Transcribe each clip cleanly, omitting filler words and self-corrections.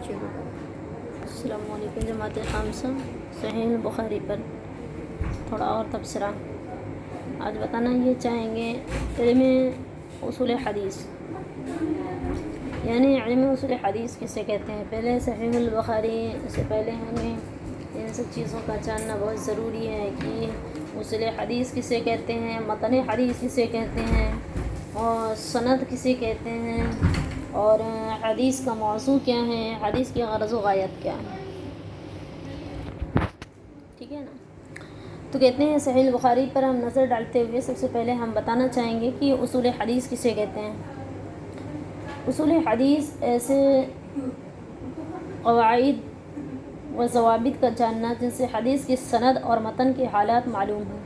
چلو السلام علیکم جماعت خامسہ صحیح البخاری پر تھوڑا اور تبصرہ آج بتانا یہ چاہیں گے علم اصول حدیث، یعنی علم اصول حدیث کسے کہتے ہیں۔ پہلے صحیح البخاری سے پہلے ہمیں ان سب چیزوں کا جاننا بہت ضروری ہے کہ اصول حدیث کسے کہتے ہیں، متن حدیث کسے کہتے ہیں، اور سند کسے کہتے ہیں، اور حدیث کا موضوع کیا ہے، حدیث کی غرض و غایت کیا ہے۔ ٹھیک ہے نا؟ تو کہتے ہیں صحیح البخاری پر ہم نظر ڈالتے ہوئے سب سے پہلے ہم بتانا چاہیں گے کہ اصول حدیث کسے کہتے ہیں۔ اصول حدیث ایسے قواعد و ضوابط کا جاننا جن سے حدیث کی سند اور متن کے حالات معلوم ہوں۔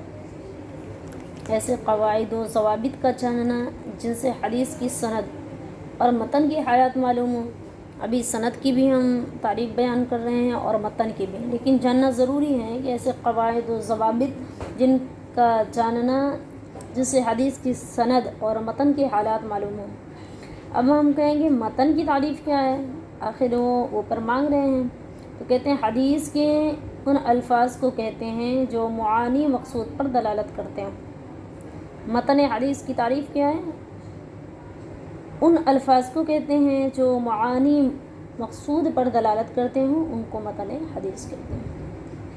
ایسے قواعد و ضوابط کا جاننا جن سے حدیث کی سند اور متن کی حالات معلوم ہوں۔ ابھی سند کی بھی ہم تعریف بیان کر رہے ہیں اور متن کی بھی، لیکن جاننا ضروری ہے کہ ایسے قواعد و ضوابط جن کا جاننا جن سے حدیث کی سند اور متن کے حالات معلوم ہوں۔ اب ہم کہیں گے متن کی تعریف کیا ہے، آخر وہ اوپر مانگ رہے ہیں، تو کہتے ہیں حدیث کے ان الفاظ کو کہتے ہیں جو معانی مقصود پر دلالت کرتے ہیں۔ متن حدیث کی تعریف کیا ہے؟ ان الفاظ کو کہتے ہیں جو معانی مقصود پر دلالت کرتے ہیں، ان کو متن حدیث کہتے ہیں۔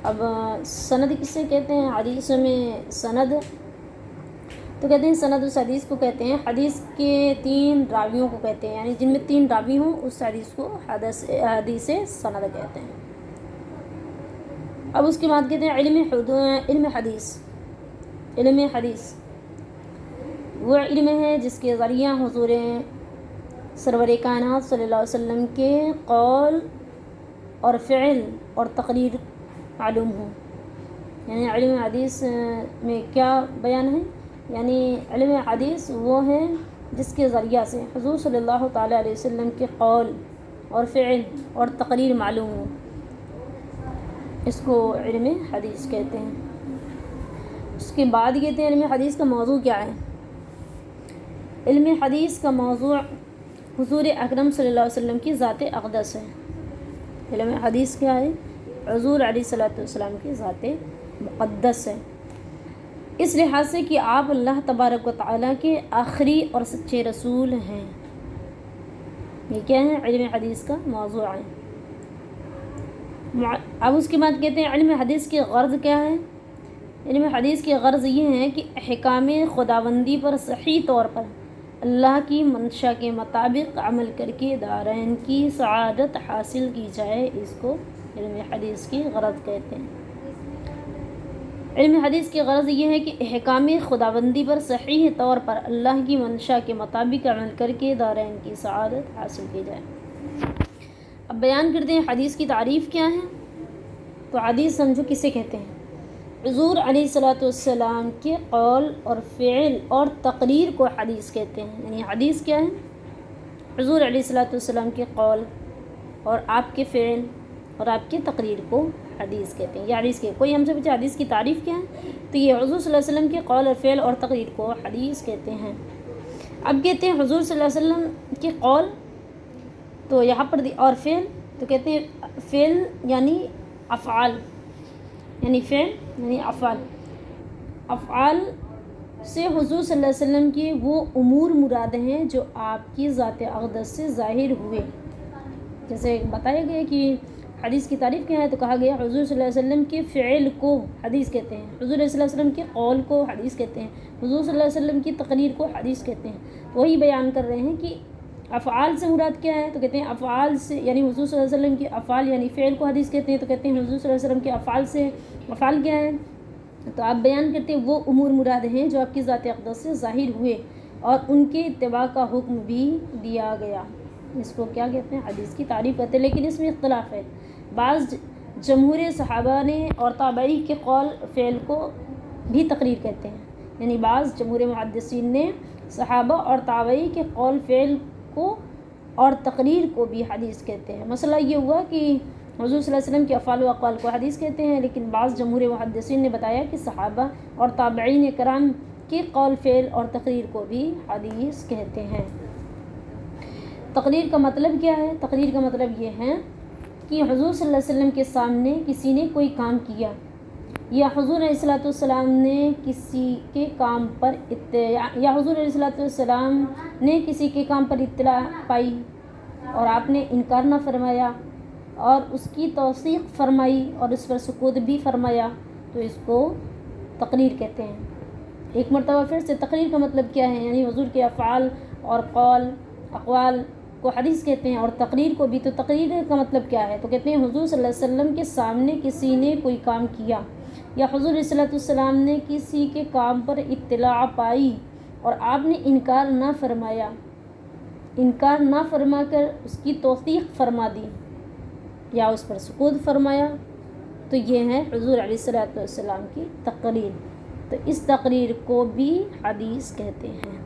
اب سند کسے کہتے ہیں؟ حدیث میں سند تو کہتے ہیں سند اس حدیث کو کہتے ہیں حدیث کے 3 راویوں کو کہتے ہیں، یعنی جن میں 3 راوی ہوں اس حدیث کو حدیث سند کہتے ہیں۔ اب اس کے بعد کہتے ہیں علم حدیث۔ علم حدیث وہ علم ہے جس کے ذریعہ حضور سرور کائنات صلی اللہ علیہ وسلم کے قول اور فعل اور تقریر معلوم ہوں۔ یعنی علم حدیث میں کیا بیان ہے؟ یعنی علم حدیث وہ ہے جس کے ذریعہ سے حضور صلی اللہ تعالیٰ علیہ وسلم کے قول اور فعل اور تقریر معلوم ہوں، اس کو علم حدیث کہتے ہیں۔ اس کے بعد کہتے ہیں علم حدیث کا موضوع کیا ہے۔ علم حدیث کا موضوع حضور اکرم صلی اللہ علیہ وسلم کی ذات اقدس ہے۔ علم حدیث کیا ہے؟ حضور علیہ الصلوۃ والسلام کی ذات مقدس ہے، اس لحاظ سے کہ آپ اللہ تبارک و تعالیٰ کے آخری اور سچے رسول ہیں۔ یہ کیا ہے؟ علم حدیث کا موضوع ہے۔ اب اس کے بعد کہتے ہیں علم حدیث کی غرض کیا ہے۔ علم حدیث کی غرض یہ ہے کہ احکام خداوندی پر صحیح طور پر اللہ کی منشا کے مطابق عمل کر کے دارین کی سعادت حاصل کی جائے، اس کو علم حدیث کی غرض کہتے ہیں۔ علم حدیث کی غرض یہ ہے کہ احکام خداوندی پر صحیح طور پر اللہ کی منشا کے مطابق عمل کر کے دارین کی سعادت حاصل کی جائے۔ اب بیان کرتے ہیں حدیث کی تعریف کیا ہے۔ تو حدیث سمجھو کسے کہتے ہیں؟ حضور علیہ الصلوۃ والسلام کے قول اور فعل اور تقریر کو حدیث کہتے ہیں۔ یعنی حدیث کیا ہے؟ حضور علیہ الصلوۃ والسلام کے قول اور آپ کے فعل اور آپ کے تقریر کو حدیث کہتے ہیں۔ یہ حدیث کے کوئی ہم سے پوچھے حدیث کی تعریف کیا ہے، تو یہ حضور صلی اللہ علیہ وسلم کے قول اور فعل اور تقریر کو حدیث کہتے ہیں۔ اب کہتے ہیں حضور صلی اللہ علیہ وسلم کے قول، تو یہاں پر اور فعل، تو کہتے ہیں فعل یعنی افعال، یعنی فعل یعنی افعال۔ افعال سے حضور صلی اللہ علیہ وسلم کے وہ امور مراد ہیں جو آپ کی ذات اقدس سے ظاہر ہوئے۔ جیسے بتایا گیا کہ حدیث کی تعریف کیا ہے، تو کہا گیا حضور صلی اللہ علیہ وسلم کے فعل کو حدیث کہتے ہیں، حضور صلی اللہ علیہ وسلم کے قول کو حدیث کہتے ہیں، حضور صلی اللہ علیہ وسلم کی تقریر کو حدیث کہتے ہیں۔ وہی بیان کر رہے ہیں کہ افعال سے مراد کیا ہے، تو کہتے ہیں افعال سے یعنی حضور صلی اللہ علیہ وسلم کے افعال یعنی فعل کو حدیث کہتے ہیں، تو کہتے ہیں حضور صلی اللہ علیہ وسلم کے افعال سے افعال کیا ہے، تو آپ بیان کرتے ہیں وہ امور مراد ہیں جو آپ کی ذات اقدس سے ظاہر ہوئے اور ان کے اتباع کا حکم بھی دیا گیا، اس کو کیا کہتے ہیں؟ حدیث کی تعریف کہتے ہیں۔ لیکن اس میں اختلاف ہے، بعض جمہور صحابہ نے اور تابعی کے قول فعل کو بھی تقریر کہتے ہیں، یعنی بعض جمہور محدثین نے صحابہ اور تابعی کے قول فعل کو اور تقریر کو بھی حدیث کہتے ہیں۔ مسئلہ یہ ہوا کہ حضور صلی اللہ علیہ وسلم کے افعال و اقوال کو حدیث کہتے ہیں، لیکن بعض جمہور محدثین نے بتایا کہ صحابہ اور تابعین کرام کے قول فعل اور تقریر کو بھی حدیث کہتے ہیں۔ تقریر کا مطلب کیا ہے؟ تقریر کا مطلب یہ ہے کہ حضور صلی اللہ علیہ وسلم کے سامنے کسی نے کوئی کام کیا یا حضور علیہ الصلوۃ والسلام نے کسی کے کام پر یا حضور علیہ الصلوۃ والسلام نے کسی کے کام پر اطلاع پائی اور آپ نے انکار نہ فرمایا اور اس کی توثیق فرمائی اور اس پر سکوت بھی فرمایا، تو اس کو تقریر کہتے ہیں۔ ایک مرتبہ پھر سے تقریر کا مطلب کیا ہے، یعنی حضور کے افعال اور اقوال کو حدیث کہتے ہیں، اور تقریر کو بھی۔ تو تقریر کا مطلب کیا ہے؟ تو کہتے ہیں حضور صلی اللہ علیہ وسلم کے سامنے کسی نے کوئی کام کیا یا حضور علیہ الصلوۃ والسلام نے کسی کے کام پر اطلاع پائی اور آپ نے انکار نہ فرمایا، انکار نہ فرما کر اس کی توثیق فرما دی یا اس پر سکوت فرمایا، تو یہ ہے حضور علیہ الصلوۃ والسلام کی تقریر۔ تو اس تقریر کو بھی حدیث کہتے ہیں۔